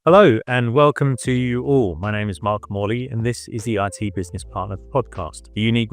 Hello and welcome to you all. My name is Mark Morley and this is the IT Business Partner Podcast, a unique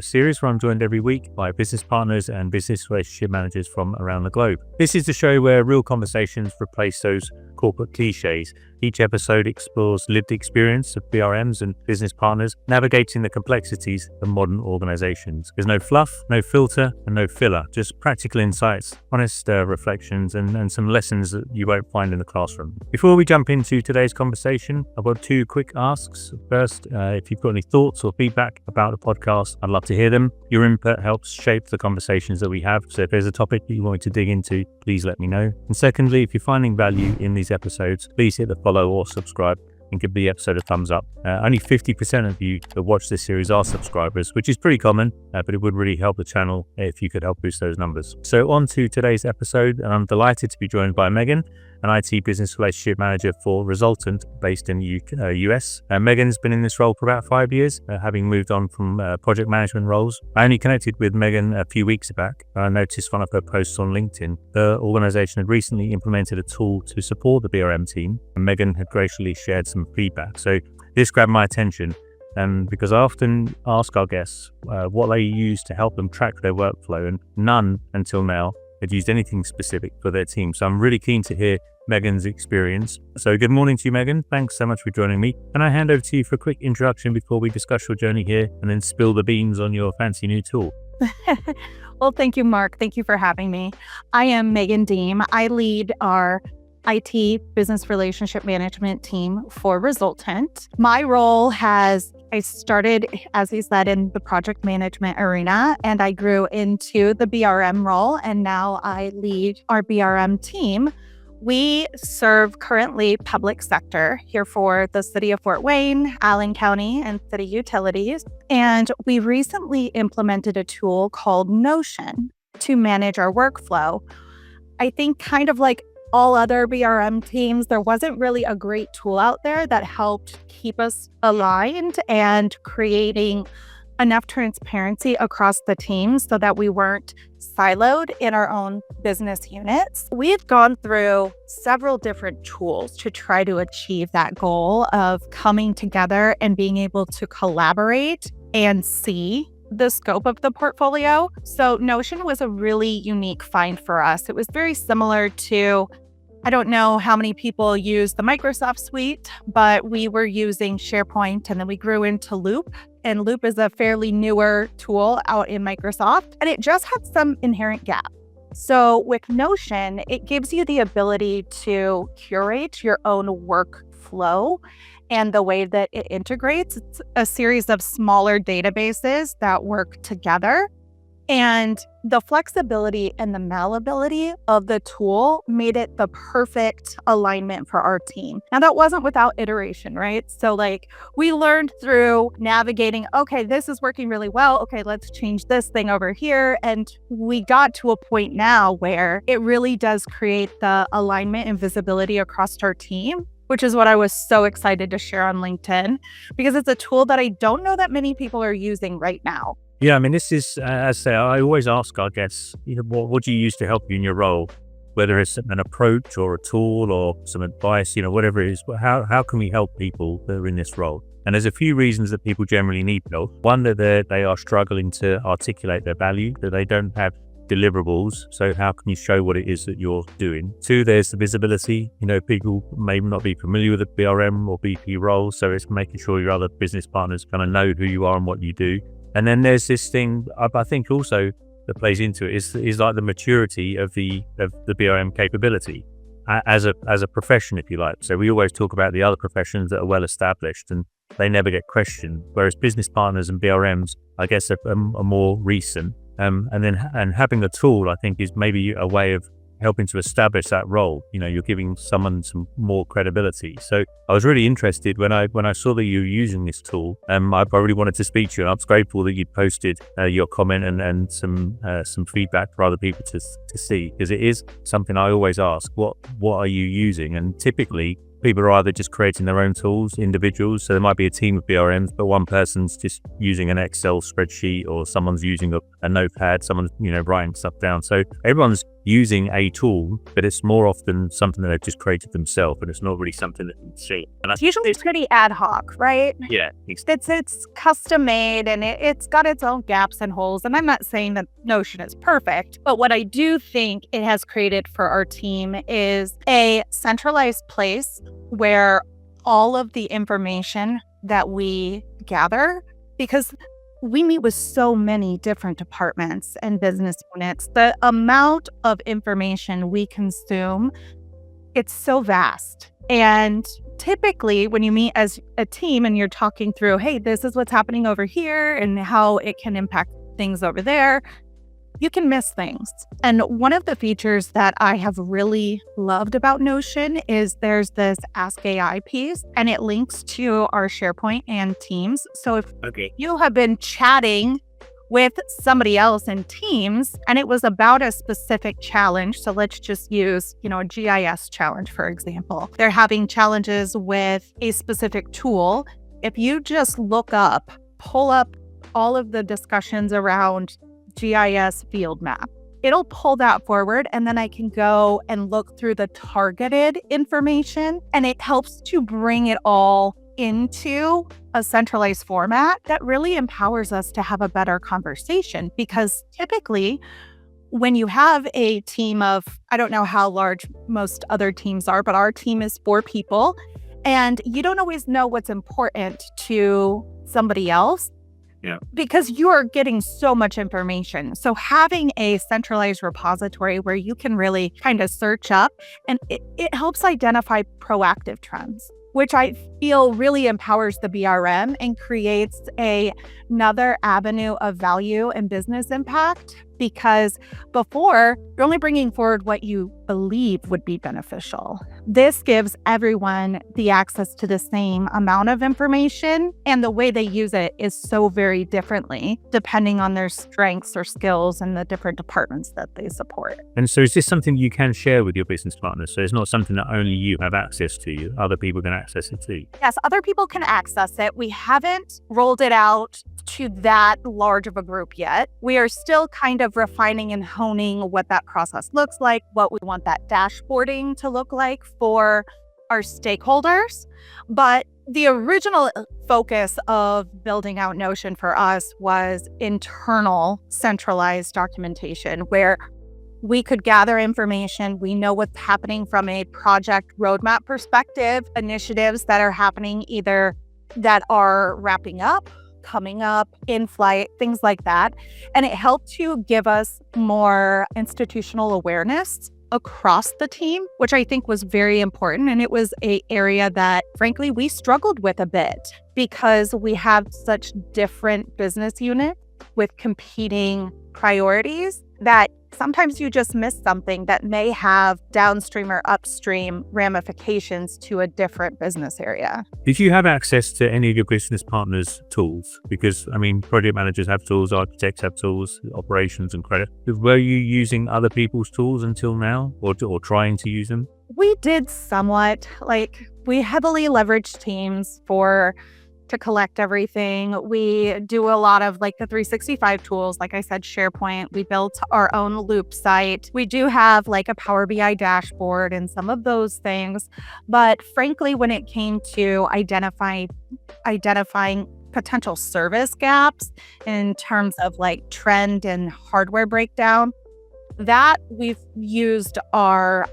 series where I'm joined every week by business partners and business relationship managers from around the globe. This is the show where real conversations replace those corporate cliches. Each episode explores lived experience of BRMs and business partners navigating the complexities of modern organizations. There's no fluff, no filter, and no filler, just practical insights, honest reflections, and some lessons that you won't find in the classroom. Before we jump into today's conversation, I've got two quick asks. First, if you've got any thoughts or feedback about the podcast, I'd love to hear them. Your input helps shape the conversations that we have, so if there's a topic that you want me to dig into, please let me know. And secondly, if you're finding value in these episodes, please hit the follow or subscribe and give the episode a thumbs up. Only 50% of you that watch this series are subscribers, which is pretty common, but it would really help the channel if you could help boost those numbers. So on to today's episode, and I'm delighted to be joined by Megan, an IT business relationship manager for Resultant based in the US. Megan's been in this role for about 5 years, having moved on from project management roles. I only connected with Megan a few weeks back. I noticed one of her posts on LinkedIn. The organization had recently implemented a tool to support the BRM team, and Megan had graciously shared some feedback. So this grabbed my attention because I often ask our guests what they use to help them track their workflow, and none until now had used anything specific for their team. So I'm really keen to hear Megan's experience. So good morning to you, Megan. Thanks so much for joining me. Can I hand over to you for a quick introduction before we discuss your journey here and then spill the beans on your fancy new tool? Well, thank you, Mark. Thank you for having me. I am Megan Diehm. I lead our IT business relationship management team for Resultant. My role I started, as he said, in the project management arena, and I grew into the BRM role, and now I lead our BRM team. We serve currently public sector here for the city of Fort Wayne, Allen County, and city utilities. And we recently implemented a tool called Notion to manage our workflow. I think kind of like all other BRM teams, there wasn't really a great tool out there that helped keep us aligned and creating enough transparency across the team so that we weren't siloed in our own business units. We've gone through several different tools to try to achieve that goal of coming together and being able to collaborate and see the scope of the portfolio. So Notion was a really unique find for us. It was very similar to, I don't know how many people use the Microsoft suite, but we were using SharePoint, and then we grew into Loop. And Loop is a fairly newer tool out in Microsoft, and it just had some inherent gaps. So with Notion, it gives you the ability to curate your own workflow and the way that it integrates. It's a series of smaller databases that work together. And the flexibility and the malleability of the tool made it the perfect alignment for our team. Now, that wasn't without iteration, right? So we learned through navigating, okay, this is working really well. Okay, let's change this thing over here. And we got to a point now where it really does create the alignment and visibility across our team, which is what I was so excited to share on LinkedIn, because it's a tool that I don't know that many people are using right now. Yeah, I mean, this is, as I say, I always ask our guests, what do you use to help you in your role? Whether it's an approach or a tool or some advice, whatever it is, how can we help people that are in this role? And there's a few reasons that people generally need help. One, that they are struggling to articulate their value, that they don't have deliverables. So how can you show what it is that you're doing? Two, there's the visibility. People may not be familiar with the BRM or BP role. So it's making sure your other business partners kind of know who you are and what you do. And then there's this thing I think also that plays into it is like the maturity of the BRM capability as a profession, if you like. So we always talk about the other professions that are well established and they never get questioned, whereas business partners and BRMs, I guess, are more recent. And having a tool, I think, is maybe a way of helping to establish that role. You're giving someone some more credibility. So I was really interested when I saw that you were using this tool. I really wanted to speak to you, and I was grateful that you posted your comment and some feedback for other people to see, because it is something I always ask. What are you using? And typically people are either just creating their own tools, individuals. So there might be a team of BRMs, but one person's just using an Excel spreadsheet, or someone's using a notepad, someone's writing stuff down. So everyone's using a tool, but it's more often something that they've just created themselves, and it's not really something that you see. And It's usually pretty ad hoc, right? yeah, It's custom made, and it's got its own gaps and holes. And I'm not saying that Notion is perfect, but what I do think it has created for our team is a centralized place where all of the information that we gather, because we meet with so many different departments and business units, the amount of information we consume, it's so vast. And typically when you meet as a team and you're talking through, hey, this is what's happening over here and how it can impact things over there, you can miss things. And one of the features that I have really loved about Notion is there's this Ask AI piece, and it links to our SharePoint and Teams. So if you have been chatting with somebody else in Teams and it was about a specific challenge, so let's just use, a GIS challenge, for example. They're having challenges with a specific tool. If you just pull up all of the discussions around GIS field map, it'll pull that forward, and then I can go and look through the targeted information, and it helps to bring it all into a centralized format that really empowers us to have a better conversation. Because typically when you have a team of, I don't know how large most other teams are, but our team is 4 people, and you don't always know what's important to somebody else. Yeah. Because you are getting so much information. So having a centralized repository where you can really kind of search up, and it helps identify proactive trends, which I feel really empowers the BRM and creates another avenue of value and business impact. Because before, you're only bringing forward what you believe would be beneficial. This gives everyone the access to the same amount of information, and the way they use it is so very differently depending on their strengths or skills and the different departments that they support. And so is this something you can share with your business partners? So it's not something that only you have access to, other people can access it too? Yes, other people can access it. We haven't rolled it out to that large of a group yet. We are still kind of refining and honing what that process looks like, what we want that dashboarding to look like for our stakeholders. But the original focus of building out Notion for us was internal centralized documentation, where we could gather information. We know what's happening from a project roadmap perspective, initiatives that are happening, either that are wrapping up, coming up, in flight, things like that. And it helped to give us more institutional awareness across the team, which I think was very important. And it was an area that, frankly, we struggled with a bit because we have such different business units with competing priorities that sometimes you just miss something that may have downstream or upstream ramifications to a different business area. Did you have access to any of your business partners' tools? Because, project managers have tools, architects have tools, operations and credit. Were you using other people's tools until now, or trying to use them? We did somewhat. We heavily leveraged Teams to collect everything. We do a lot of the 365 tools. Like I said, SharePoint. We built our own Loop site. We do have a Power BI dashboard and some of those things. But frankly, when it came to identifying potential service gaps in terms of trend and hardware breakdown, that we've used our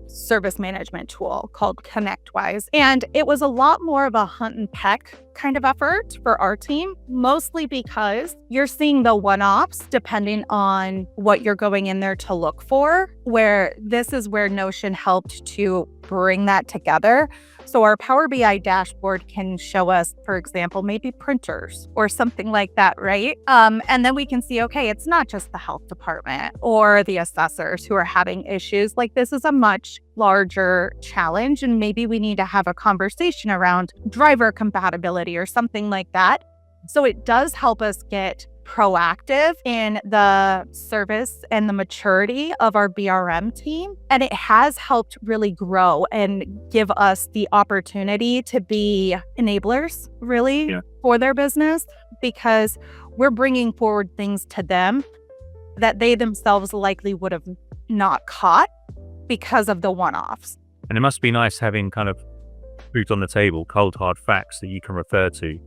service management tool called ConnectWise. And it was a lot more of a hunt and peck kind of effort for our team, mostly because you're seeing the one-offs depending on what you're going in there to look for, where this is where Notion helped to bring that together. So our Power BI dashboard can show us, for example, maybe printers or something like that, right? And then we can see, okay, it's not just the health department or the assessors who are having issues. This is a much larger challenge, and maybe we need to have a conversation around driver compatibility or something like that. So it does help us get proactive in the service and the maturity of our BRM team. And it has helped really grow and give us the opportunity to be enablers, really, for their business, because we're bringing forward things to them that they themselves likely would have not caught because of the one-offs. And it must be nice having kind of food on the table, cold hard facts that you can refer to.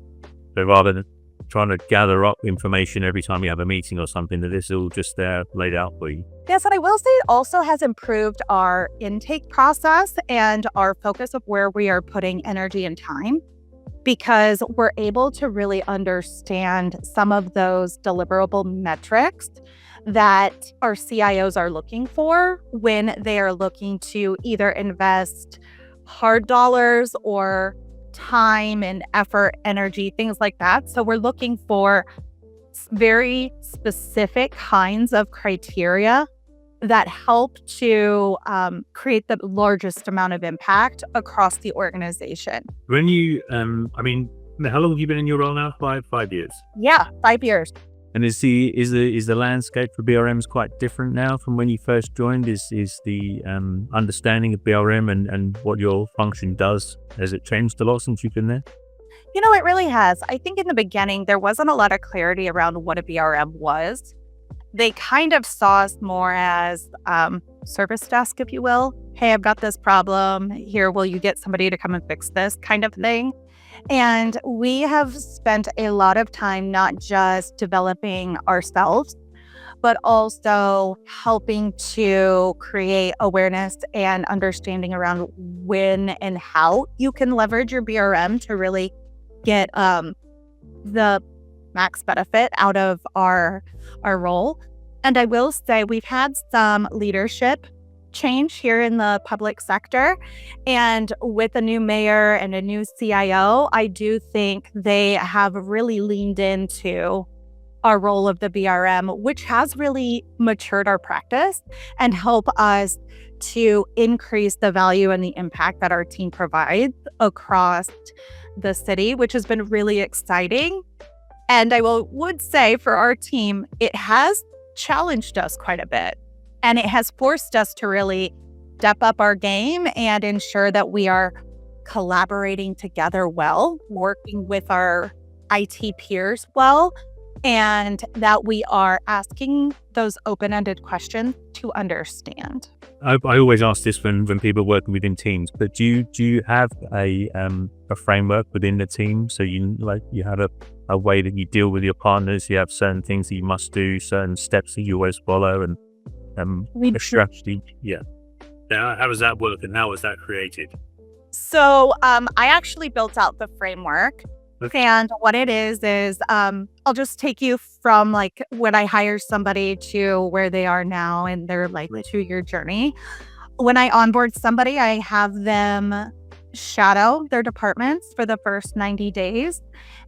So rather than trying to gather up information every time you have a meeting or something, that this is all just there laid out for you. Yes, and I will say it also has improved our intake process and our focus of where we are putting energy and time, because we're able to really understand some of those deliverable metrics that our CIOs are looking for when they are looking to either invest hard dollars or time and effort, energy, things like that. So we're looking for very specific kinds of criteria that help to create the largest amount of impact across the organization. When you, how long have you been in your role now? 5 years? Yeah, 5 years. And is the landscape for BRMs quite different now from when you first joined? Is the understanding of BRM and what your function does, has it changed a lot since you've been there? It really has. I think in the beginning, there wasn't a lot of clarity around what a BRM was. They kind of saw us more as service desk, if you will. Hey, I've got this problem. Here, will you get somebody to come and fix this kind of thing? And we have spent a lot of time not just developing ourselves, but also helping to create awareness and understanding around when and how you can leverage your BRM to really get the max benefit out of our role. And I will say we've had some leadership change here in the public sector. And with a new mayor and a new CIO, I do think they have really leaned into our role of the BRM, which has really matured our practice and help us to increase the value and the impact that our team provides across the city, which has been really exciting. And I would say for our team, it has challenged us quite a bit. And it has forced us to really step up our game and ensure that we are collaborating together well, working with our IT peers well, and that we are asking those open-ended questions to understand. I always ask this when people are working within teams, but do you have a framework within the team? So you have a way that you deal with your partners, you have certain things that you must do, certain steps that you always follow, and a strategy. Yeah. Now, how does that work and how was that created? So I actually built out the framework. Okay. And what it is I'll just take you from when I hire somebody to where they are now in their 2-year journey. When I onboard somebody, I have them shadow their departments for the first 90 days.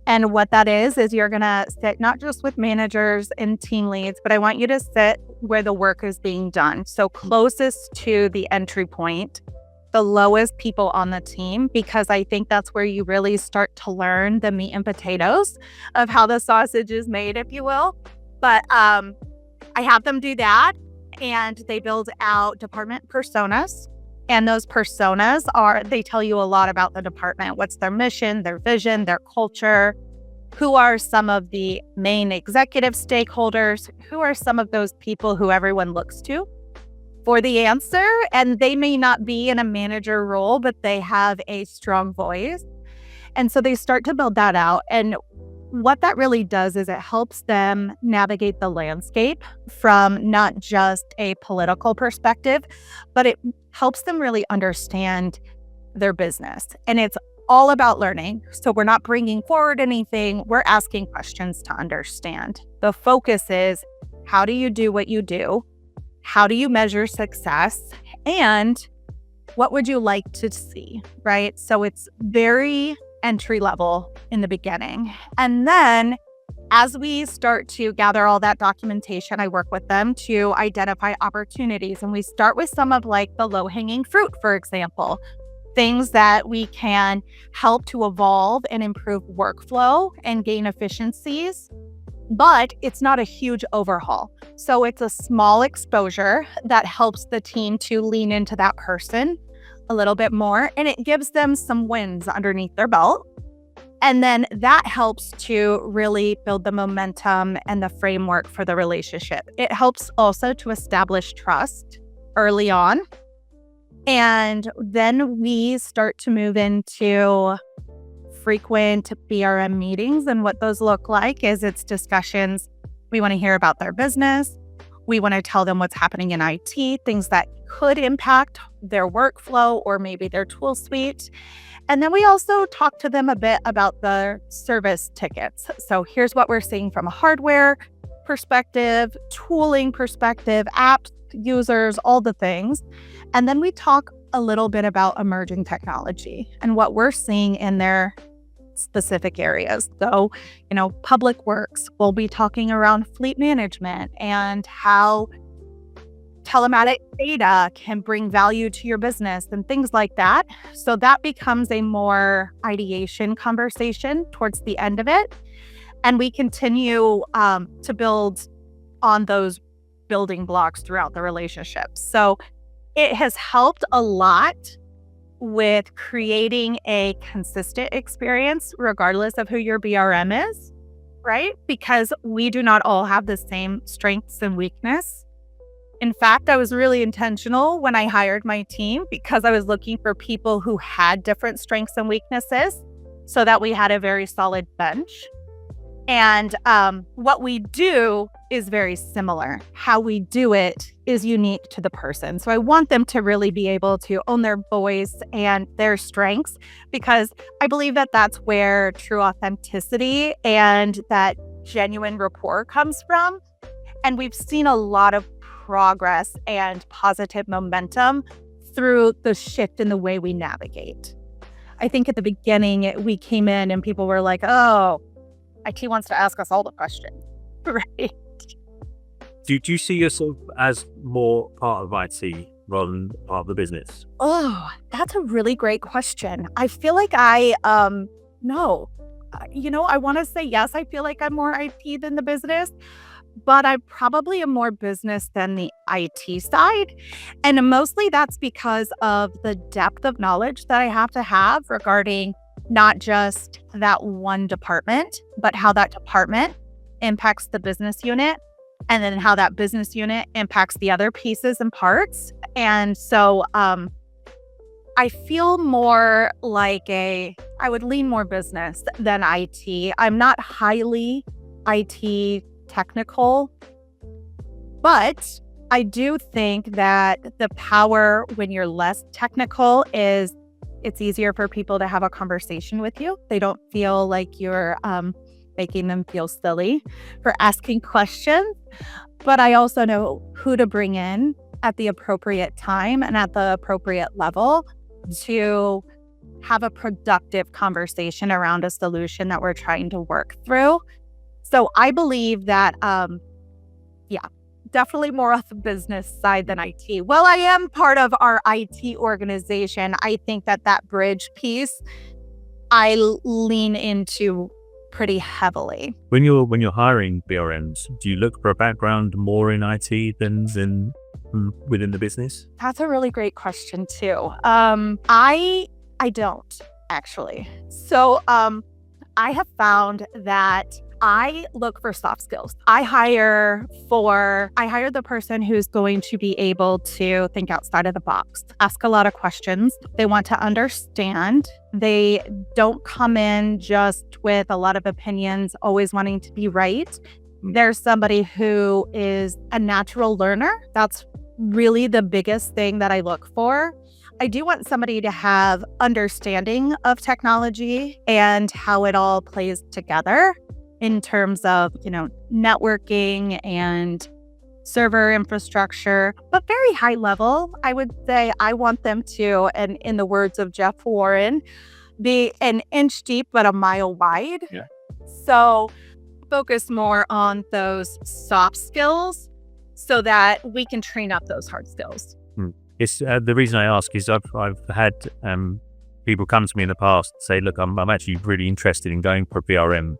And what that is you're going to sit not just with managers and team leads, but I want you to sit where the work is being done. So closest to the entry point, the lowest people on the team, because I think that's where you really start to learn the meat and potatoes of how the sausage is made, if you will. But I have them do that, and they build out department personas. And those personas they tell you a lot about the department. What's their mission, their vision, their culture? Who are some of the main executive stakeholders? Who are some of those people who everyone looks to for the answer? And they may not be in a manager role, but they have a strong voice. And so they start to build that out. And what that really does is it helps them navigate the landscape from not just a political perspective, but it helps them really understand their business. And it's all about learning. So we're not bringing forward anything. We're asking questions to understand. The focus is, how do you do what you do? How do you measure success? And what would you like to see, right? So it's very entry level in the beginning. And then as we start to gather all that documentation, I work with them to identify opportunities. And we start with some of the low-hanging fruit, for example, things that we can help to evolve and improve workflow and gain efficiencies. But it's not a huge overhaul. So it's a small exposure that helps the team to lean into that person a little bit more, and it gives them some wins underneath their belt. And then that helps to really build the momentum and the framework for the relationship. It helps also to establish trust early on. And then we start to move into frequent BRM meetings. And what those look like is it's discussions. We want to hear about their business. We want to tell them what's happening in IT, things that could impact their workflow or maybe their tool suite. And then we also talk to them a bit about the service tickets. So here's what we're seeing from a hardware perspective, tooling perspective, apps, users, all the things. And then we talk a little bit about emerging technology and what we're seeing in their specific areas. So, public works, we'll be talking around fleet management and how telematic data can bring value to your business and things like that. So that becomes a more ideation conversation towards the end of it. And we continue to build on those building blocks throughout the relationship. So it has helped a lot with creating a consistent experience, regardless of who your BRM is, right? Because we do not all have the same strengths and weakness. In fact, I was really intentional when I hired my team because I was looking for people who had different strengths and weaknesses so that we had a very solid bench. And what we do is very similar. How we do it is unique to the person. So I want them to really be able to own their voice and their strengths, because I believe that that's where true authenticity and that genuine rapport comes from. And we've seen a lot of progress and positive momentum through the shift in the way we navigate. I think at the beginning, we came in and people were like, oh, IT wants to ask us all the questions, right? Do you see yourself as more part of IT rather than part of the business? Oh, that's a really great question. I feel like no. I want to say yes, I feel like I'm more IT than the business, but I probably am more business than the IT side. And mostly that's because of the depth of knowledge that I have to have regarding not just that one department, but how that department impacts the business unit, and then how that business unit impacts the other pieces and parts. And so I feel more like I would lean more business than IT. I'm not highly IT technical, but I do think that the power when you're less technical is it's easier for people to have a conversation with you. They don't feel like you're making them feel silly for asking questions. But I also know who to bring in at the appropriate time and at the appropriate level to have a productive conversation around a solution that we're trying to work through. So I believe that, definitely more on the business side than IT. Well, I am part of our IT organization. I think that bridge piece, I lean into pretty heavily. When you're hiring BRMs, do you look for a background more in IT than within the business? That's a really great question too. I don't actually. So I have found that I look for soft skills. I hire the person who's going to be able to think outside of the box, ask a lot of questions. They want to understand. They don't come in just with a lot of opinions, always wanting to be right. There's somebody who is a natural learner. That's really the biggest thing that I look for. I do want somebody to have understanding of technology and how it all plays together in terms of, networking and server infrastructure, but very high level. I would say I want them to, and in the words of Jeff Warren, be an inch deep but a mile wide. Yeah. So focus more on those soft skills so that we can train up those hard skills. It's the reason I ask is I've had people come to me in the past and say, look, I'm actually really interested in going for a BRM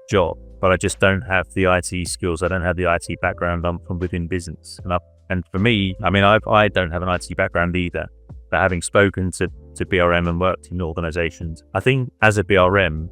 job, but I just don't have the IT skills. I don't have the IT background. I'm from within business. And for me, I don't have an IT background either, but having spoken to BRM and worked in organizations, I think as a BRM,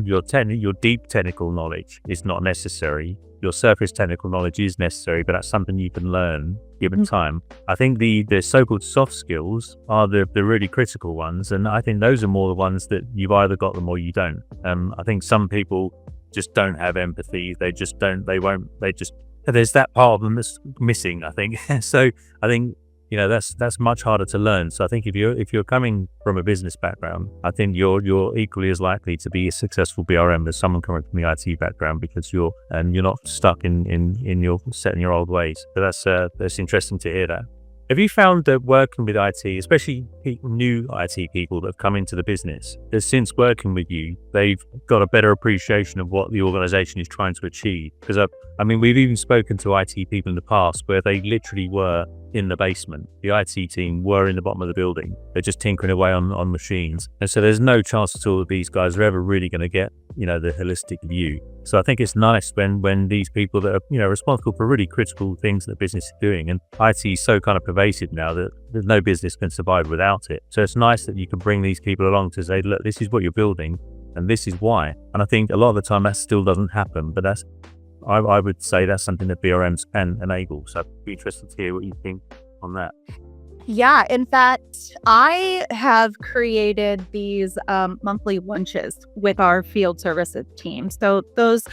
your deep technical knowledge is not necessary. Your surface technical knowledge is necessary, but that's something you can learn given time. I think the so-called soft skills are the really critical ones, and I think those are more the ones that you've either got them or you don't. I think some people just don't have empathy. They just don't. They won't. They just. There's that part of them that's missing, I think. So I think that's much harder to learn. So I think if you're coming from a business background, I think you're equally as likely to be a successful BRM as someone coming from the IT background, because you're not stuck in your set in your old ways. But that's interesting to hear that. Have you found that working with IT, especially new IT people that have come into the business, that since working with you, they've got a better appreciation of what the organization is trying to achieve? Because I mean, we've even spoken to IT people in the past where they literally were in the basement. The IT team were in the bottom of the building. They're just tinkering away on machines. And so there's no chance at all that these guys are ever really going to get, the holistic view. So I think it's nice when these people that are, responsible for really critical things that the business is doing, and IT is so kind of pervasive now that there's no business can survive without it. So it's nice that you can bring these people along to say, look, this is what you're building and this is why. And I think a lot of the time that still doesn't happen, but I would say that's something that BRMs can enable. So I'd be interested to hear what you think on that. Yeah, in fact, I have created these monthly lunches with our field services team. So those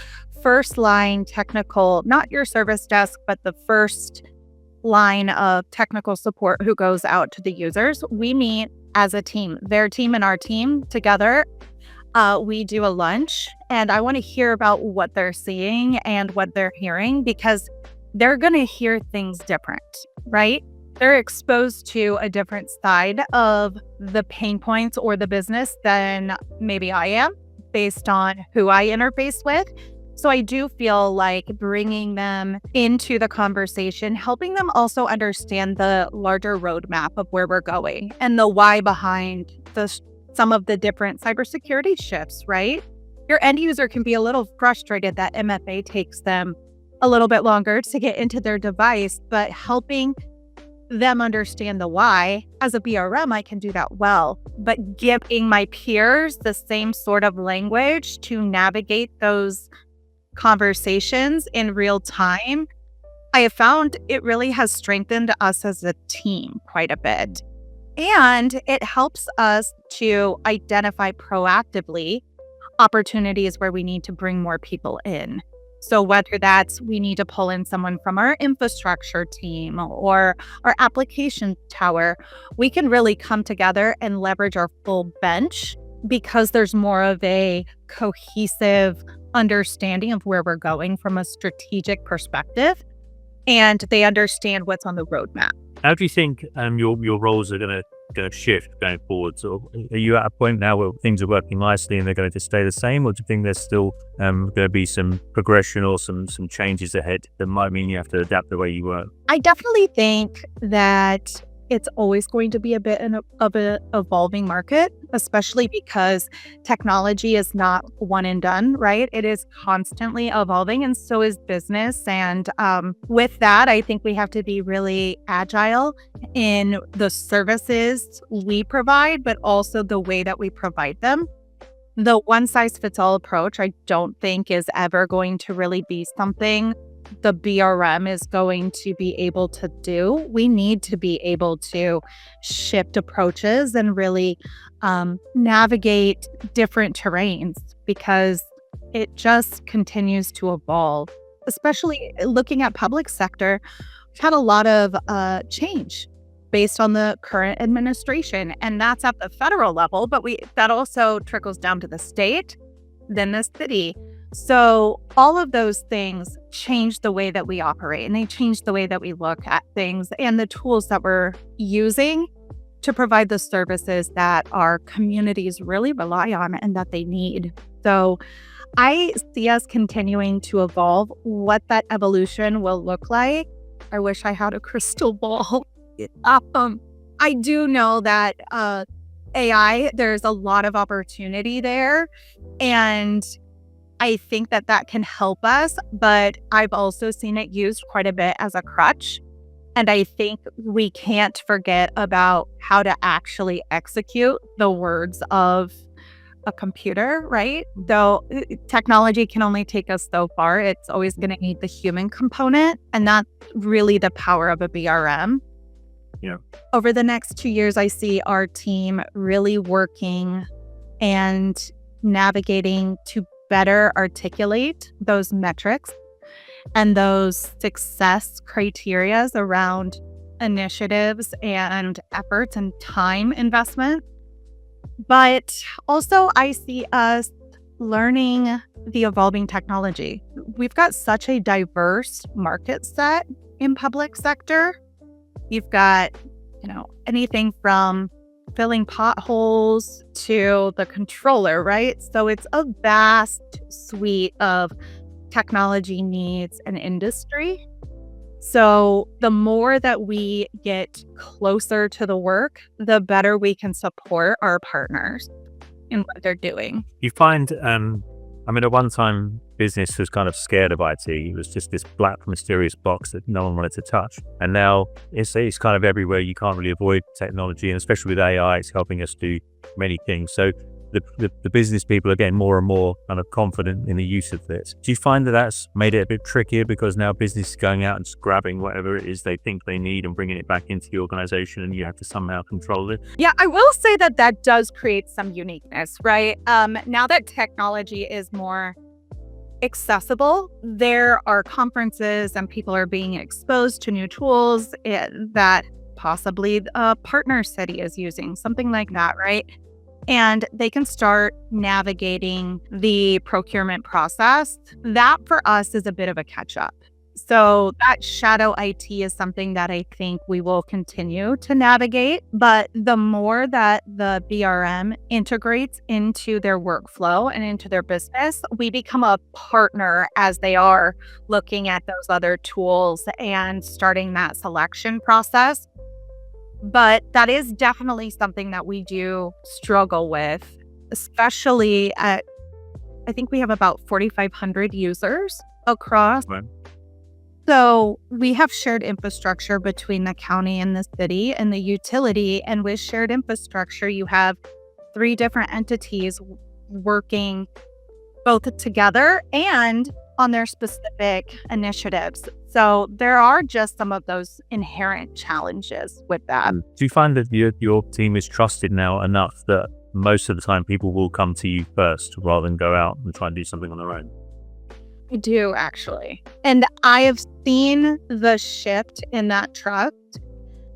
first line technical, not your service desk, but the first line of technical support who goes out to the users, we meet as a team, their team and our team together. We do a lunch, and I want to hear about what they're seeing and what they're hearing, because they're going to hear things different, right? They're exposed to a different side of the pain points or the business than maybe I am, based on who I interface with. So I do feel like bringing them into the conversation, helping them also understand the larger roadmap of where we're going and the why behind some of the different cybersecurity shifts, right? Your end user can be a little frustrated that MFA takes them a little bit longer to get into their device, but helping them understand the why. As a BRM, I can do that well, but giving my peers the same sort of language to navigate those conversations in real time, I have found it really has strengthened us as a team quite a bit. And it helps us to identify proactively opportunities where we need to bring more people in. So whether that's we need to pull in someone from our infrastructure team or our application tower, we can really come together and leverage our full bench, because there's more of a cohesive understanding of where we're going from a strategic perspective, and they understand what's on the roadmap. How do you think your roles are going to shift going forward? So are you at a point now where things are working nicely and they're going to just stay the same, or do you think there's still going to be some progression or some changes ahead that might mean you have to adapt the way you work? I definitely think that it's always going to be a bit of an evolving market, especially because technology is not one and done, right? It is constantly evolving, and so is business. And with that, I think we have to be really agile in the services we provide, but also the way that we provide them. The one-size-fits-all approach, I don't think is ever going to really be something the BRM is going to be able to do. We need to be able to shift approaches and really navigate different terrains, because it just continues to evolve. Especially looking at public sector, we've had a lot of change based on the current administration, and that's at the federal level, but that also trickles down to the state, then the city. So all of those things change the way that we operate, and they change the way that we look at things and the tools that we're using to provide the services that our communities really rely on and that they need. So I see us continuing to evolve. What that evolution will look like, I wish I had a crystal ball. I do know that AI, there's a lot of opportunity there, and I think that can help us, but I've also seen it used quite a bit as a crutch. And I think we can't forget about how to actually execute the words of a computer, right? Though technology can only take us so far. It's always going to need the human component, and that's really the power of a BRM. Yeah. Over the next 2 years, I see our team really working and navigating to better articulate those metrics and those success criterias around initiatives and efforts and time investment. But also, I see us learning the evolving technology. We've got such a diverse market set in public sector. You've got, anything from filling potholes to the controller, right? So it's a vast suite of technology needs and industry. So the more that we get closer to the work, the better we can support our partners in what they're doing. You find, at one time, business was kind of scared of IT. It was just this black, mysterious box that no one wanted to touch. And now it's kind of everywhere. You can't really avoid technology, and especially with AI, it's helping us do many things. So the business people are getting more and more kind of confident in the use of this. Do you find that that's made it a bit trickier because now business is going out and just grabbing whatever it is they think they need and bringing it back into the organization, and you have to somehow control it? Yeah, I will say that does create some uniqueness, right? Now that technology is more accessible, there are conferences and people are being exposed to new tools that possibly a partner city is using, something like that, right? And they can start navigating the procurement process. That for us is a bit of a catch up. So that shadow IT is something that I think we will continue to navigate. But the more that the BRM integrates into their workflow and into their business, we become a partner as they are looking at those other tools and starting that selection process. But that is definitely something that we do struggle with, especially I think we have about 4,500 users across. Right. So we have shared infrastructure between the county and the city and the utility. And with shared infrastructure, you have 3 different entities working both together and on their specific initiatives. So there are just some of those inherent challenges with that. Do you find that your team is trusted now enough that most of the time people will come to you first rather than go out and try and do something on their own? I do, actually. And I have seen the shift in that trust.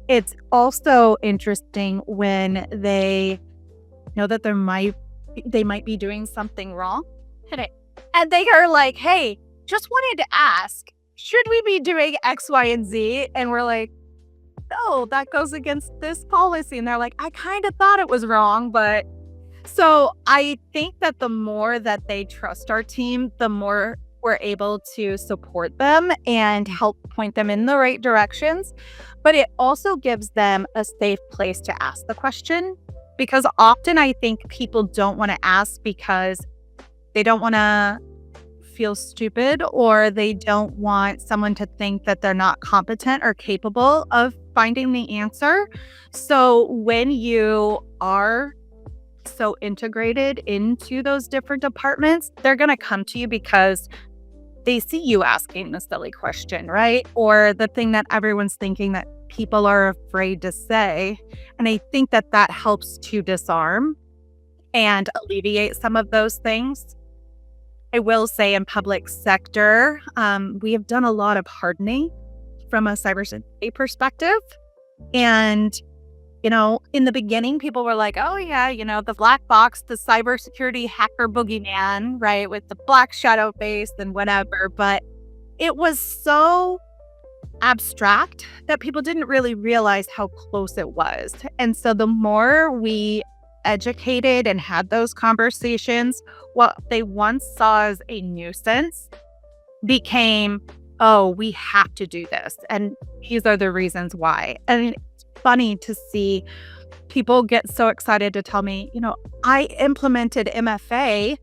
It's also interesting when they know that they might be doing something wrong. And they are like, hey, just wanted to ask, should we be doing X, Y, and Z? And we're like, no, that goes against this policy. And they're like, I kind of thought it was wrong. But so I think that the more that they trust our team, the more we're able to support them and help point them in the right directions. But it also gives them a safe place to ask the question, because often I think people don't want to ask because they don't want to feel stupid, or they don't want someone to think that they're not competent or capable of finding the answer. So when you are so integrated into those different departments, they're going to come to you because they see you asking the silly question, right? Or the thing that everyone's thinking that people are afraid to say. And I think that that helps to disarm and alleviate some of those things. I will say in public sector, we have done a lot of hardening from a cybersecurity perspective. And, in the beginning, people were like, oh yeah, the black box, the cybersecurity hacker boogeyman, right? With the black shadow face and whatever. But it was so abstract that people didn't really realize how close it was. And so the more we educated and had those conversations, what they once saw as a nuisance became, oh, we have to do this. And these are the reasons why. And it's funny to see people get so excited to tell me, I implemented MFA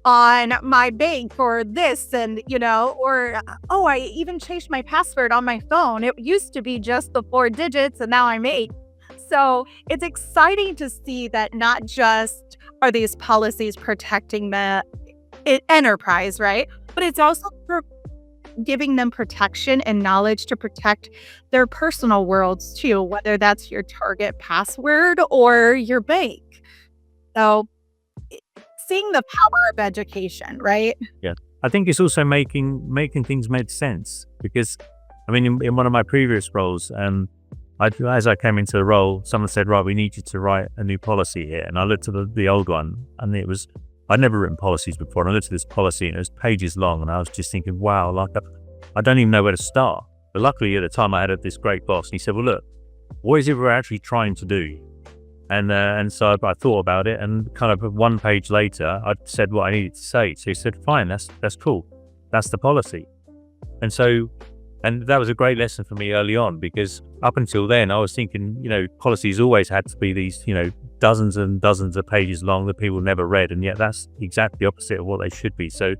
on my bank or this, and, or, oh, I even changed my password on my phone. It used to be just the 4 digits and now I'm 8. So it's exciting to see that not just are these policies protecting the enterprise, right? But it's also giving them protection and knowledge to protect their personal worlds too, whether that's your target password or your bank. So seeing the power of education, right? Yeah. I think it's also making things make sense, because I mean, in one of my previous roles, as I came into the role, someone said, right, we need you to write a new policy here. And I looked at the old one, and I'd never written policies before. And I looked at this policy and it was pages long. And I was just thinking, wow, like I don't even know where to start. But luckily at the time I had this great boss, and he said, well, look, what is it we're actually trying to do? And so I thought about it, and kind of 1 page later, I said what I needed to say. So he said, fine, that's cool. That's the policy. And that was a great lesson for me early on, because up until then I was thinking, policies always had to be these, dozens and dozens of pages long that people never read. And yet that's exactly the opposite of what they should be. So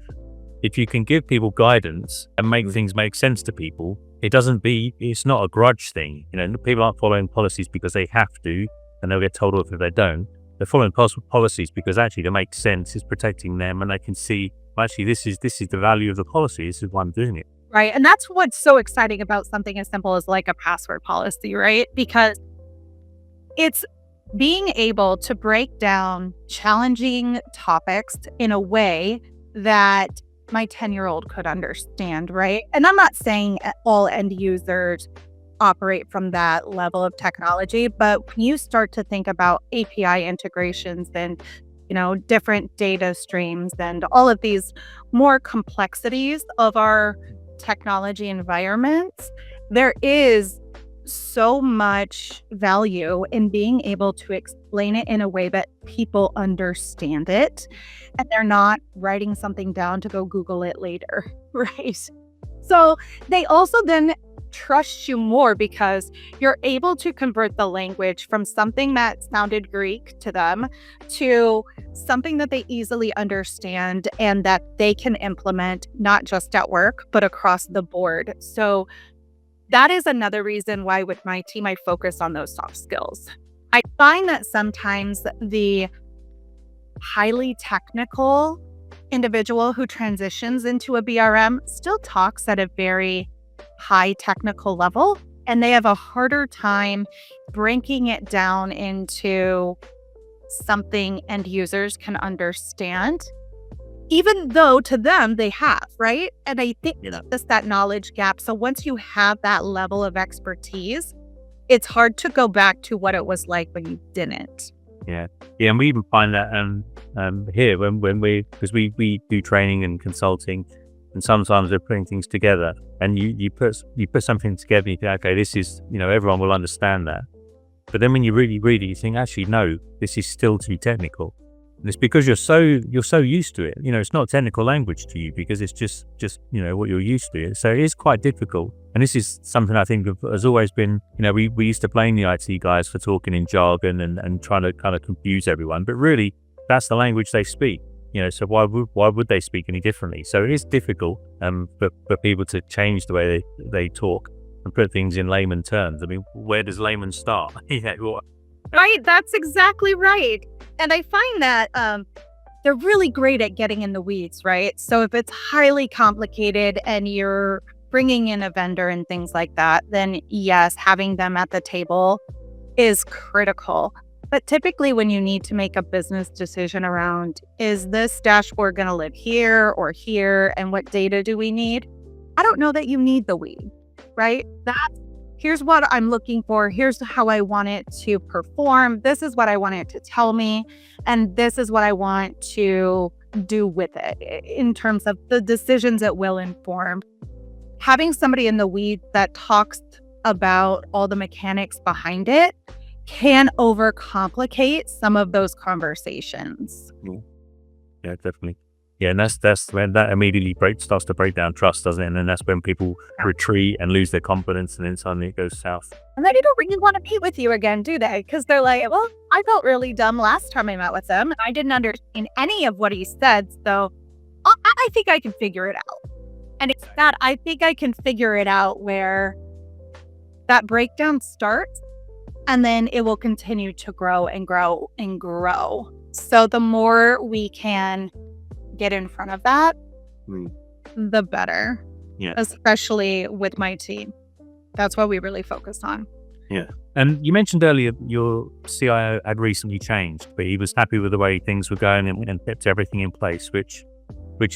if you can give people guidance and make things make sense to people, it's not a grudge thing. People aren't following policies because they have to, and they'll get told off if they don't. They're following policies because actually they make sense, it's protecting them, and they can see, well, actually this is the value of the policy, this is why I'm doing it. Right. And that's what's so exciting about something as simple as like a password policy, right? Because it's being able to break down challenging topics in a way that my 10-year-old could understand, right? And I'm not saying all end users operate from that level of technology, but when you start to think about API integrations and different data streams and all of these more complexities of our technology environments, there is so much value in being able to explain it in a way that people understand it, and they're not writing something down to go Google it later, right? So they also then trust you more because you're able to convert the language from something that sounded Greek to them to something that they easily understand and that they can implement not just at work, but across the board. So that is another reason why with my team, I focus on those soft skills. I find that sometimes the highly technical individual who transitions into a BRM still talks at a very high technical level, and they have a harder time breaking it down into something end users can understand, even though to them they have, right? And I think it's that knowledge gap. So once you have that level of expertise, it's hard to go back to what it was like when you didn't. Yeah, and we even find that here when because we do training and consulting, and sometimes they're putting things together, and you put something together, and you think, okay, this is, everyone will understand that. But then when you really read it, you think, actually, no, this is still too technical. And it's because you're so used to it. It's not technical language to you because it's just what you're used to. So it is quite difficult. And this is something I think has always been, we used to blame the IT guys for talking in jargon and trying to kind of confuse everyone. But really, that's the language they speak. So why would they speak any differently? So it is difficult for people to change the way they talk and put things in layman terms. I mean, where does layman start? Right, that's exactly right. And I find that they're really great at getting in the weeds, right? So if it's highly complicated and you're bringing in a vendor and things like that, then yes, having them at the table is critical. But typically when you need to make a business decision around, is this dashboard going to live here or here, and what data do we need? I don't know that you need the weed, right? Here's what I'm looking for. Here's how I want it to perform. This is what I want it to tell me. And this is what I want to do with it in terms of the decisions it will inform. Having somebody in the weeds that talks about all the mechanics behind it can overcomplicate some of those conversations. Yeah, definitely. Yeah, and that's when that immediately starts to break down trust, doesn't it? And then that's when people retreat and lose their confidence, and then suddenly it goes south. And they don't really want to meet with you again, do they? Because they're like, well, I felt really dumb last time I met with him. I didn't understand any of what he said, so I think I can figure it out. And it's that I think I can figure it out where that breakdown starts, and then it will continue to grow and grow and grow. So the more we can get in front of that, the better. Yeah. Especially with my team. That's what we really focused on. Yeah. And you mentioned earlier your CIO had recently changed, but he was happy with the way things were going and kept everything in place, which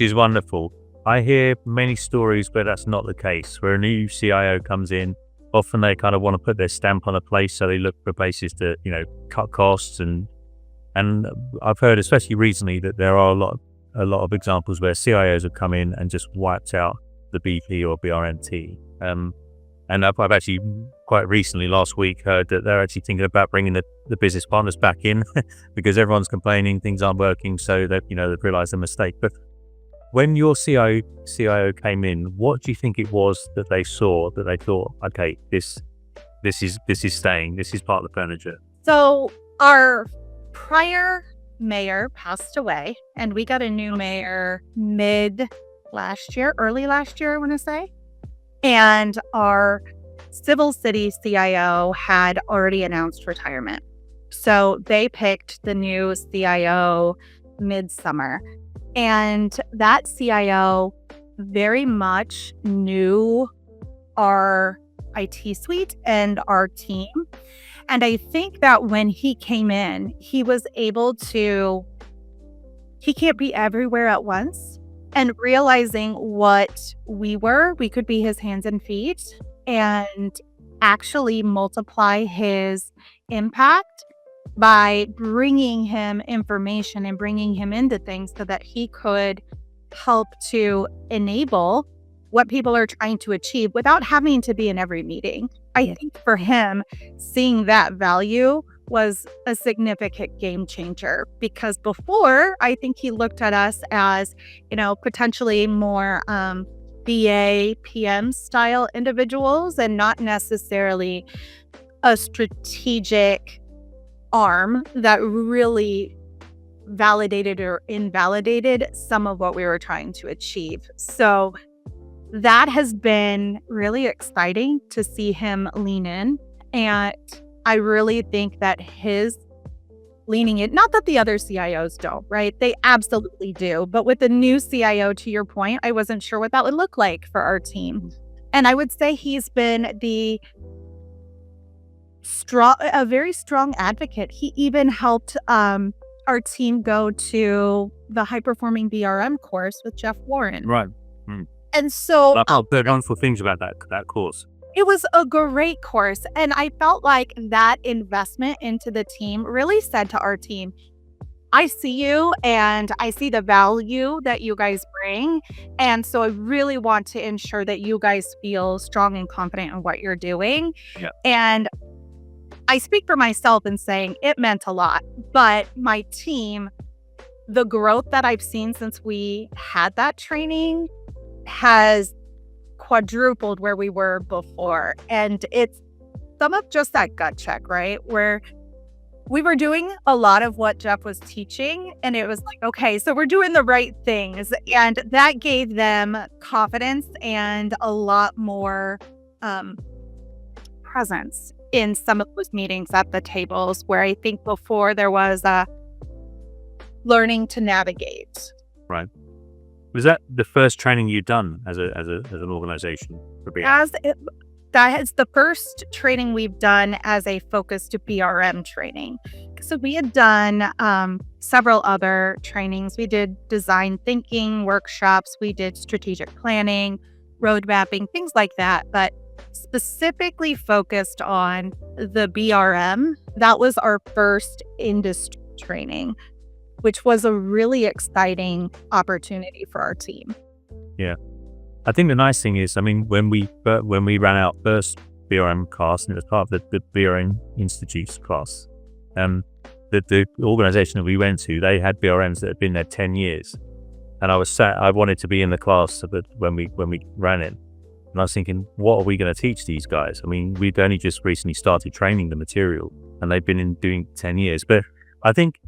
is wonderful. I hear many stories where that's not the case, where a new CIO comes in. Often they kind of want to put their stamp on a place, so they look for places to, cut costs. And I've heard, especially recently, that there are a lot of examples where CIOs have come in and just wiped out the BP or BRMT. And I've actually quite recently, last week, heard that they're actually thinking about bringing the business partners back in because everyone's complaining things aren't working, so that they've realized a mistake. But when your CIO came in, what do you think it was that they saw that they thought, okay, this is staying, this is part of the furniture? So our prior mayor passed away, and we got a new mayor early last year, I want to say. And our Civil City CIO had already announced retirement. So they picked the new CIO midsummer. And that CIO very much knew our IT suite and our team. And I think that when he came in, he was able to, he can't be everywhere at once. And realizing what we could be his hands and feet and actually multiply his impact by bringing him information and bringing him into things so that he could help to enable what people are trying to achieve without having to be in every meeting. I think for him, seeing that value was a significant game changer, because before, I think he looked at us as, potentially more BA, PM style individuals, and not necessarily a strategic arm that really validated or invalidated some of what we were trying to achieve. So that has been really exciting to see him lean in. And I really think that his leaning in, not that the other CIOs don't, right? They absolutely do. But with the new CIO, to your point, I wasn't sure what that would look like for our team. And I would say he's been a very strong advocate. He even helped our team go to the high performing BRM course with Jeff Warren. Right. And so I've heard wonderful things about that course. It was a great course. And I felt like that investment into the team really said to our team, I see you and I see the value that you guys bring. And so I really want to ensure that you guys feel strong and confident in what you're doing. Yeah. And I speak for myself in saying it meant a lot, but my team, the growth that I've seen since we had that training has quadrupled where we were before. And it's some of just that gut check, right? Where we were doing a lot of what Jeff was teaching, and it was like, okay, so we're doing the right things. And that gave them confidence and a lot more presence in some of those meetings at the tables, where I think before there was a learning to navigate. Right. Was that the first training you'd done as an organization for BRM? That is the first training we've done as a focused BRM training. So we had done several other trainings. We did design thinking workshops. We did strategic planning, road mapping, things like that. But specifically focused on the BRM, that was our first industry training, which was a really exciting opportunity for our team. Yeah. I think the nice thing is, I mean, when we ran our first BRM class, and it was part of the BRM Institute's class, the organization that we went to, they had BRMs that had been there 10 years. And I wanted to be in the class when we ran it. And I was thinking, what are we going to teach these guys? I mean, we'd only just recently started training the material, and they've been doing 10 years. But I think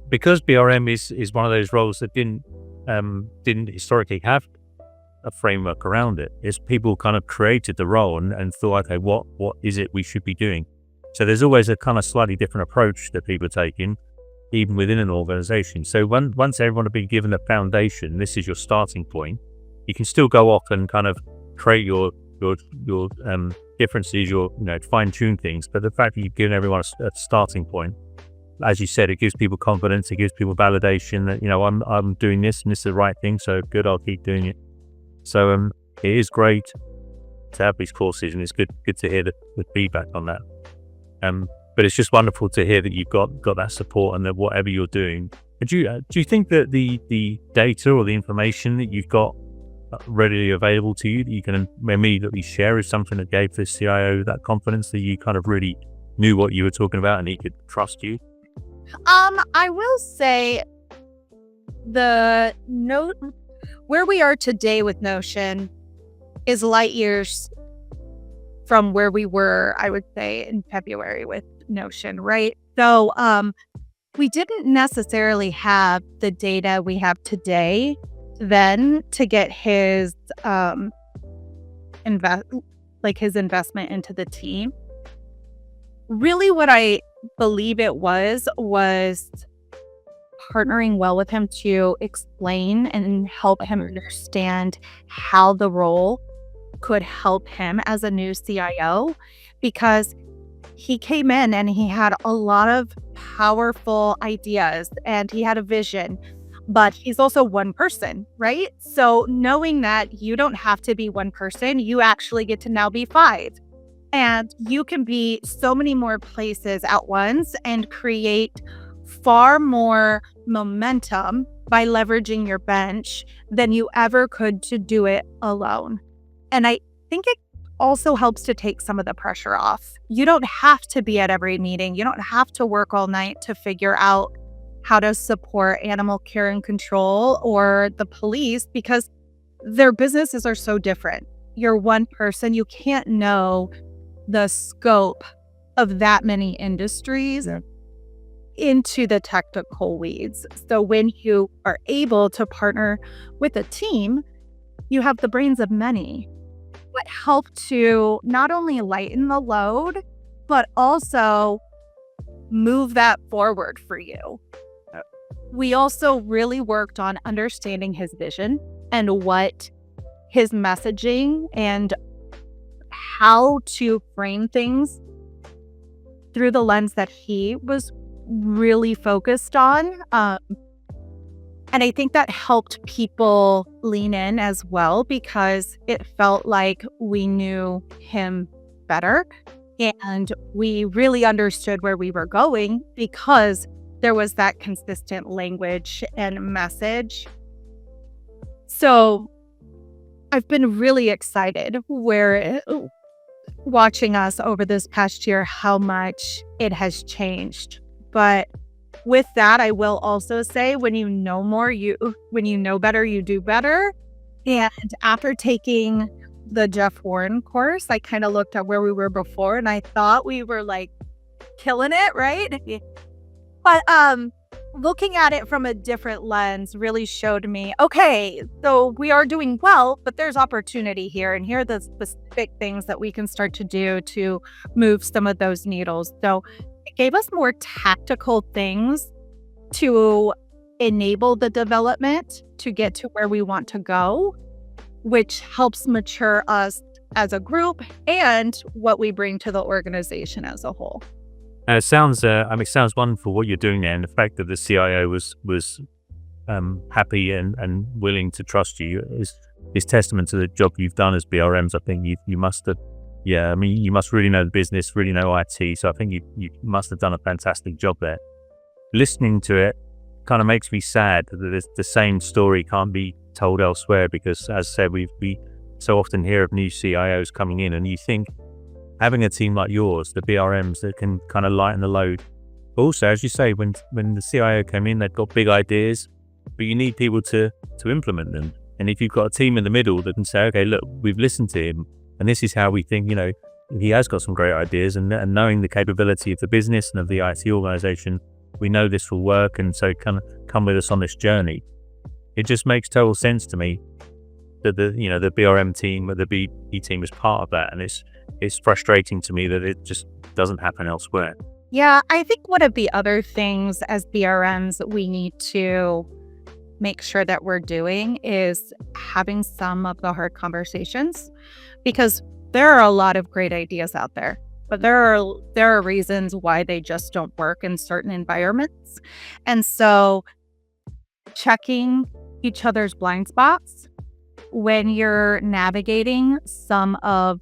because BRM is one of those roles that didn't historically have a framework around it, is people kind of created the role and thought, okay, what is it we should be doing? So there's always a kind of slightly different approach that people are taking. even within an organization. So once everyone has been given a foundation, this is your starting point, you can still go off and kind of create your differences, fine tune things. But the fact that you've given everyone a starting point, as you said, it gives people confidence, it gives people validation that, I'm doing this and this is the right thing. So good, I'll keep doing it. So it is great to have these courses, and it's good to hear the feedback on that. But it's just wonderful to hear that you've got that support, and that whatever you're doing. Do you think that the data or the information that you've got readily available to you that you can immediately share is something that gave the CIO that confidence that you kind of really knew what you were talking about and he could trust you? I will say where we are today with Notion is light years from where we were, I would say, in February with Notion, right? So we didn't necessarily have the data we have today then to get his investment into the team. Really what I believe it was partnering well with him to explain and help him understand how the role could help him as a new CIO, because he came in and he had a lot of powerful ideas and he had a vision, but he's also one person, right? So knowing that you don't have to be one person, you actually get to now be 5. And you can be so many more places at once and create far more momentum by leveraging your bench than you ever could to do it alone. And I think it also helps to take some of the pressure off. You don't have to be at every meeting. You don't have to work all night to figure out how to support animal care and control or the police, because their businesses are so different. You're one person. You can't know the scope of that many industries into the technical weeds. So when you are able to partner with a team, you have the brains of many, but help to not only lighten the load, but also move that forward for you. We also really worked on understanding his vision and what his messaging and how to frame things through the lens that he was really focused on. And I think that helped people lean in as well, because it felt like we knew him better and we really understood where we were going, because there was that consistent language and message. So I've been really excited watching us over this past year, how much it has changed. But with that, I will also say, when you know more, when you know better, you do better. And after taking the Jeff Warren course, I kind of looked at where we were before and I thought we were like killing it, right? But looking at it from a different lens really showed me, okay, so we are doing well, but there's opportunity here. And here are the specific things that we can start to do to move some of those needles. So it gave us more tactical things to enable the development to get to where we want to go, which helps mature us as a group and what we bring to the organization as a whole. It sounds wonderful what you're doing there, and the fact that the CIO was happy and willing to trust you is testament to the job you've done as BRMs. I think you must have, you must really know the business, really know IT. So I think you must have done a fantastic job there. Listening to it kind of makes me sad that the same story can't be told elsewhere, because, as I said, we so often hear of new CIOs coming in, and you think, having a team like yours, the BRMs, that can kind of lighten the load. But also, as you say, when the CIO came in, they've got big ideas, but you need people to implement them. And if you've got a team in the middle that can say, okay, look, we've listened to him, and this is how we think, he has got some great ideas, and knowing the capability of the business and of the IT organization, we know this will work, and so kind of come with us on this journey. It just makes total sense to me that the BRM team or the BE team is part of that, and it's frustrating to me that it just doesn't happen elsewhere. Yeah, I think one of the other things as BRMs that we need to make sure that we're doing is having some of the hard conversations, because there are a lot of great ideas out there, but there are reasons why they just don't work in certain environments. And so checking each other's blind spots when you're navigating some of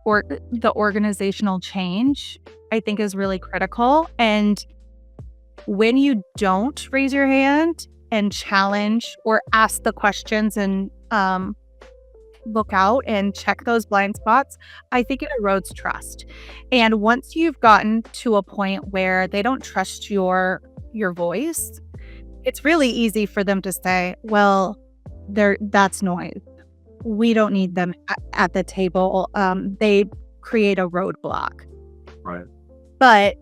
the organizational change, I think is really critical. And when you don't raise your hand and challenge or ask the questions and look out and check those blind spots, I think it erodes trust. And once you've gotten to a point where they don't trust your voice, it's really easy for them to say, well, that's noise. We don't need them at the table. They create a roadblock. Right. But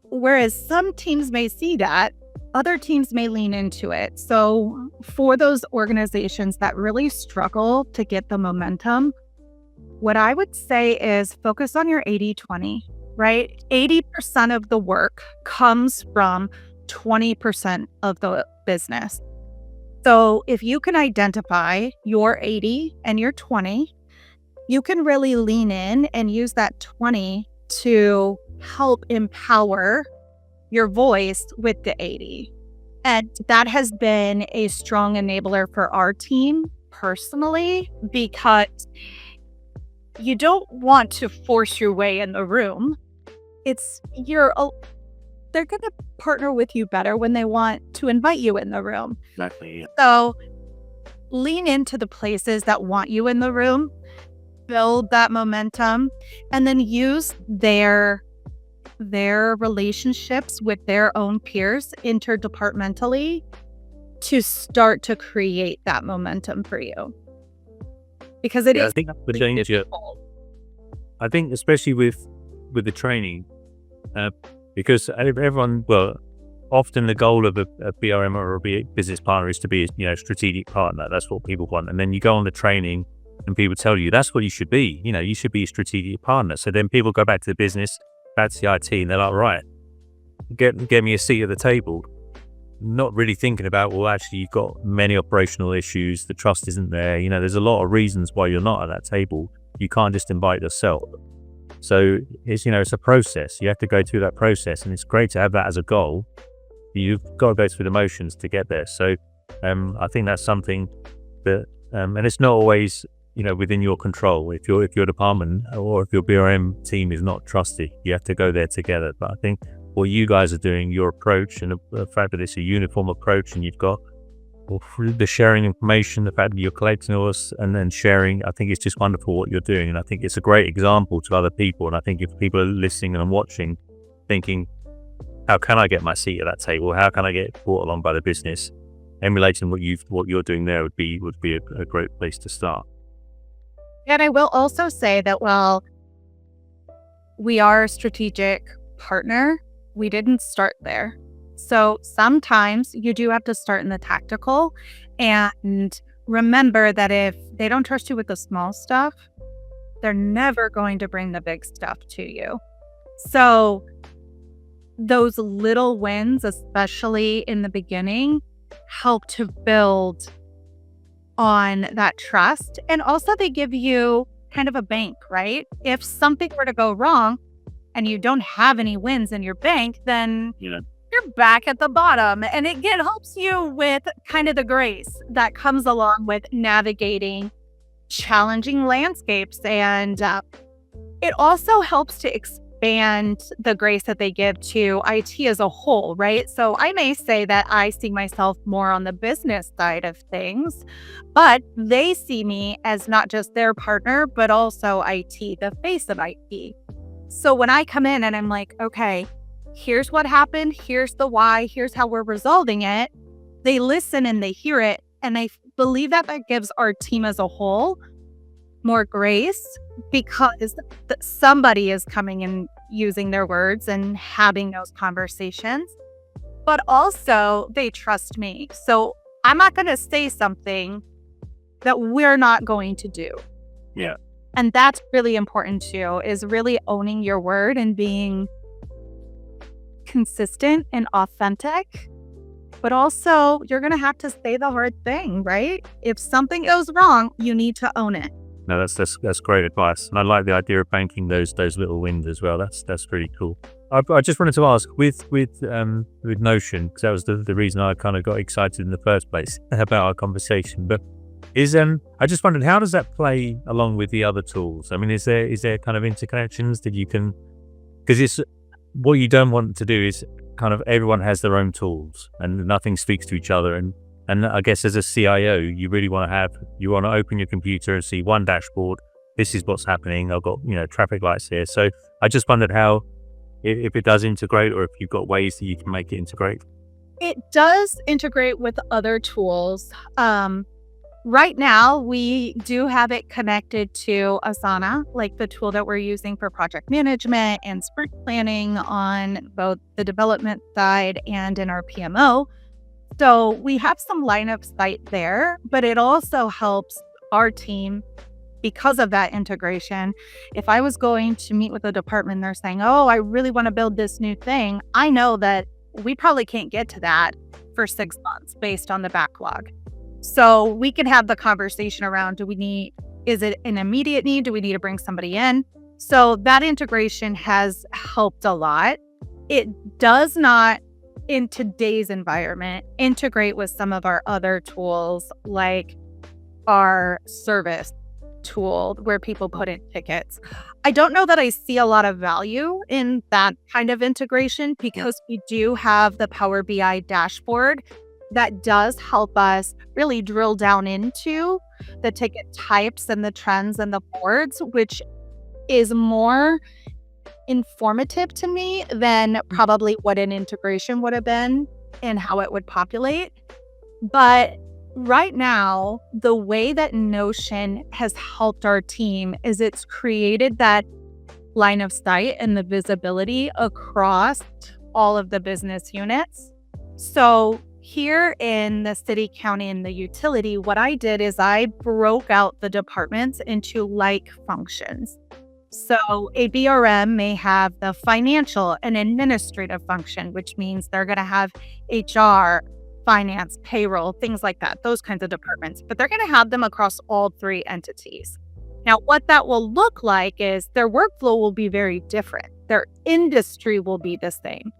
whereas some teams may see that, other teams may lean into it. So for those organizations that really struggle to get the momentum, what I would say is focus on your 80-20, right? 80% of the work comes from 20% of the business. So if you can identify your 80 and your 20, you can really lean in and use that 20 to help empower your voice with the 80. And that has been a strong enabler for our team personally, because you don't want to force your way in the room. They're going to partner with you better when they want to invite you in the room. Exactly. Yeah. So lean into the places that want you in the room, build that momentum, and then use their relationships with their own peers interdepartmentally to start to create that momentum for you. Because it is. I think that's the danger. I think especially with the training, because everyone, often the goal of a BRM or a business partner is to be a strategic partner. That's what people want. And then you go on the training and people tell you that's what you should be. You should be a strategic partner. So then people go back to the business, back to the IT, and they're like, right, get me a seat at the table. Not really thinking about, well, actually, you've got many operational issues. The trust isn't there. There's a lot of reasons why you're not at that table. You can't just invite yourself. So it's a process. You have to go through that process, and it's great to have that as a goal. You've got to go through the motions to get there. So I think that's something that, and it's not always within your control. If your department or if your BRM team is not trusted, you have to go there together. But I think what you guys are doing, your approach, and the fact that it's a uniform approach, and you've got the sharing information, the fact that you're collecting all this and then sharing, I think it's just wonderful what you're doing. And I think it's a great example to other people. And I think if people are listening and watching, thinking, how can I get my seat at that table? How can I get brought along by the business? Emulating what you're doing there would be a great place to start. And I will also say that while we are a strategic partner, we didn't start there. So sometimes you do have to start in the tactical, and remember that if they don't trust you with the small stuff, they're never going to bring the big stuff to you. So those little wins, especially in the beginning, help to build on that trust. And also they give you kind of a bank, right? If something were to go wrong and you don't have any wins in your bank, then you're back at the bottom. And it helps you with kind of the grace that comes along with navigating challenging landscapes. And it also helps to expand the grace that they give to IT as a whole, right? So I may say that I see myself more on the business side of things, but they see me as not just their partner, but also IT, the face of IT. So when I come in and I'm like, okay, here's what happened, here's the why, here's how we're resolving it, they listen and they hear it. And I believe that gives our team as a whole more grace, because somebody is coming and using their words and having those conversations. But also they trust me. So I'm not going to say something that we're not going to do. Yeah. And that's really important too, is really owning your word and being consistent and authentic, but also you're going to have to say the hard thing, right? If something goes wrong, you need to own it. No, that's great advice, and I like the idea of banking those little wins as well. That's really cool. I just wanted to ask with Notion, because that was the reason I kind of got excited in the first place about our conversation. But I just wondered, how does that play along with the other tools? I mean, is there kind of interconnections that you can, because it's what you don't want to do is kind of everyone has their own tools and nothing speaks to each other. And I guess as a CIO, you really want to open your computer and see one dashboard. This is what's happening. I've got, traffic lights here. So I just wondered how, if it does integrate, or if you've got ways that you can make it integrate. It does integrate with other tools. Right now, we do have it connected to Asana, like the tool that we're using for project management and sprint planning on both the development side and in our PMO. So we have some line of sight there, but it also helps our team because of that integration. If I was going to meet with a department, they're saying, oh, I really want to build this new thing, I know that we probably can't get to that for 6 months based on the backlog. So we can have the conversation around, is it an immediate need? Do we need to bring somebody in? So that integration has helped a lot. It does not, in today's environment, integrate with some of our other tools, like our service tool where people put in tickets. I don't know that I see a lot of value in that kind of integration, because we do have the Power BI dashboard that does help us really drill down into the ticket types and the trends and the boards, which is more informative to me than probably what an integration would have been and how it would populate. But right now, the way that Notion has helped our team is it's created that line of sight and the visibility across all of the business units. So here in the city, county, and the utility, what I did is I broke out the departments into like functions. So a BRM may have the financial and administrative function, which means they're going to have HR, finance, payroll, things like that, those kinds of departments, but they're going to have them across all 3 entities. Now, what that will look like is their workflow will be very different. Their industry will be the same.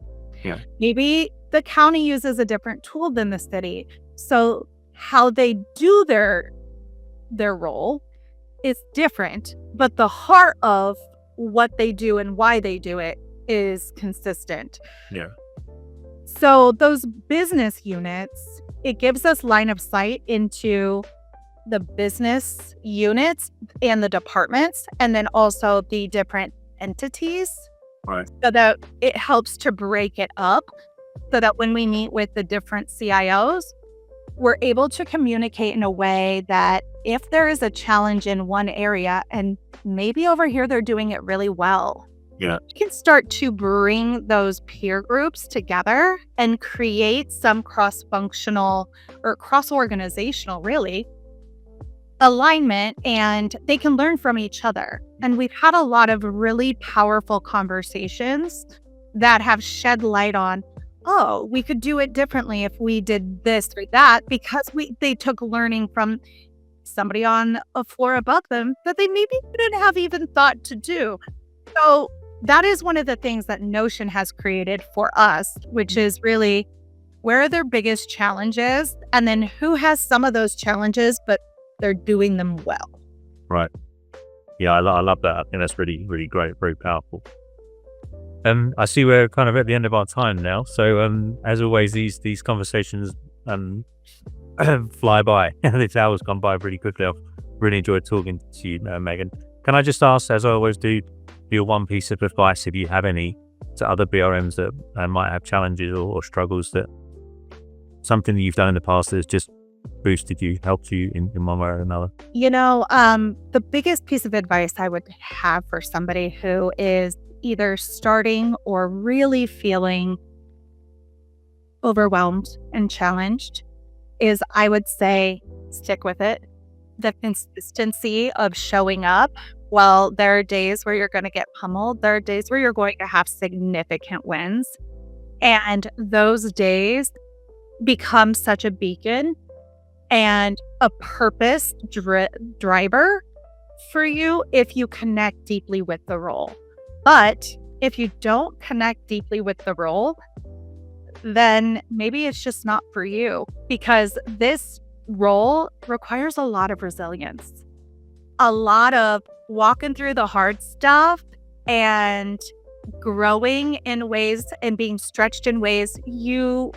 Yeah. Maybe the county uses a different tool than the city. So how they do their role is different, but the heart of what they do and why they do it is consistent. Yeah. So those business units, it gives us line of sight into the business units and the departments, and then also the different entities. Right. So that it helps to break it up so that when we meet with the different CIOs, we're able to communicate in a way that if there is a challenge in one area and maybe over here they're doing it really well, yeah, you can start to bring those peer groups together and create some cross-functional or cross-organizational, really, alignment, and they can learn from each other. And we've had a lot of really powerful conversations that have shed light on, oh, we could do it differently if we did this or that, because they took learning from somebody on a floor above them that they maybe didn't have even thought to do. So that is one of the things that Notion has created for us, which is really, where are their biggest challenges? And then who has some of those challenges, but they're doing them well. Right. Yeah, I love that. I think that's really, really great, very powerful. I see we're kind of at the end of our time now. So as always, these conversations fly by. This hour's gone by really quickly. I've really enjoyed talking to you, Megan. Can I just ask, as I always do, your one piece of advice, if you have any, to other BRMs that might have challenges or struggles, that something that you've done in the past that has just boosted you, helped you in one way or another? The biggest piece of advice I would have for somebody who is either starting or really feeling overwhelmed and challenged is, I would say, stick with it. The consistency of showing up. Well, there are days where you're going to get pummeled. There are days where you're going to have significant wins. And those days become such a beacon and a purpose driver for you if you connect deeply with the role. But if you don't connect deeply with the role, then maybe it's just not for you, because this role requires a lot of resilience, a lot of walking through the hard stuff and growing in ways and being stretched in ways you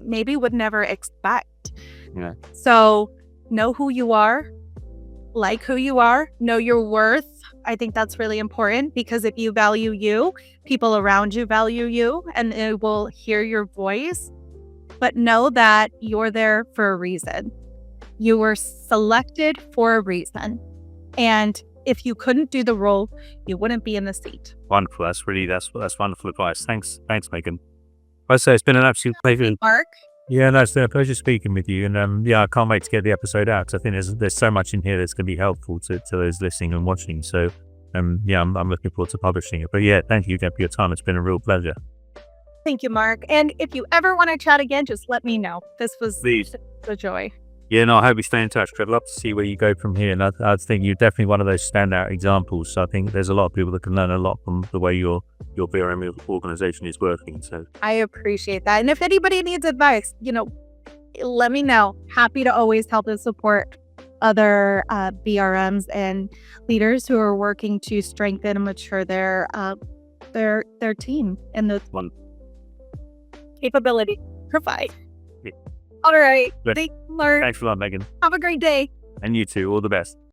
maybe would never expect. Yeah. So know who you are, like who you are, know your worth. I think that's really important, because if you value you, people around you value you and they will hear your voice. But know that you're there for a reason. You were selected for a reason. And if you couldn't do the role, you wouldn't be in the seat. Wonderful. That's wonderful advice. Thanks, Megan. I say it's been an absolute pleasure. Mark? Yeah, no, it's been a pleasure speaking with you, and I can't wait to get the episode out, because I think there's so much in here that's going to be helpful to those listening and watching. So, I'm looking forward to publishing it. But yeah, thank you again for your time. It's been a real pleasure. Thank you, Mark. And if you ever want to chat again, just let me know. This was a joy. Yeah, no, I hope we stay in touch. I'd love to see where you go from here. And I think you're definitely one of those standout examples. So I think there's a lot of people that can learn a lot from the way your BRM organization is working. So I appreciate that. And if anybody needs advice, let me know. Happy to always help and support other BRMs and leaders who are working to strengthen and mature their team and the capability provide. Yeah. All right. Good. Thanks, Mark. Thanks a lot, Megan. Have a great day. And you too. All the best.